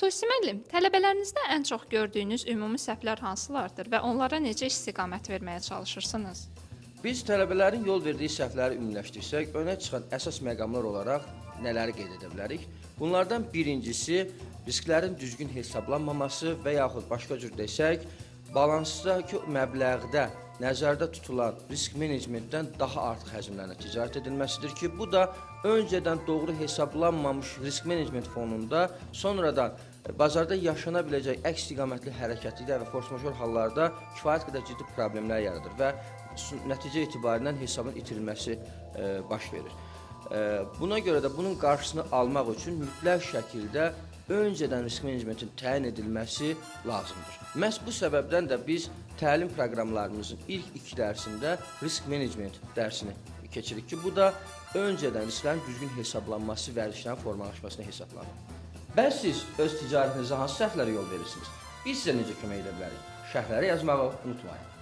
Tusi müəllim, tələbələrinizdə ən çox gördüyünüz ümumi səhvlər hansılardır və onlara necə istiqamət verməyə çalışırsınız? Biz tələbələrin yol verdiyi səhvləri ümumiləşdirsək, önə çıxan əsas məqamlar olaraq nələri qeyd edə bilərik? Bunlardan birincisi risklərin düzgün hesablanmaması və yaxud başqa cür desək, balansdakı məbləğdə nəzərdə tutulan risk menecmentdən daha artıq həcmlərlə ticarət edilməsidir ki, bu da öncədən doğru hesablanmamış risk menecment fonunda sonradan bazarda yaşana biləcək əks istiqamətli hərəkətlidə və force majeure hallarda kifayət qədər ciddi problemlər yaradır və nəticə etibarilə hesabın itirilməsi baş verir. Buna görə də bunun qarşısını almaq üçün mütləq şəkildə öncədən risk menecmentin təyin edilməsi lazımdır. Məhz bu səbəbdən də biz təlim proqramlarımızın ilk 2 dərsində risk menecment dərsini keçirik ki, bu da öncədən risklərin düzgün hesablanması və risklərin formalaşmasına hesablanır. Bəs siz öz ticarətinizə hansı səhvlərə yol verirsiniz? Biz sizə necə kömək edə bilərik? Şərhləri yazmağı unutmayın.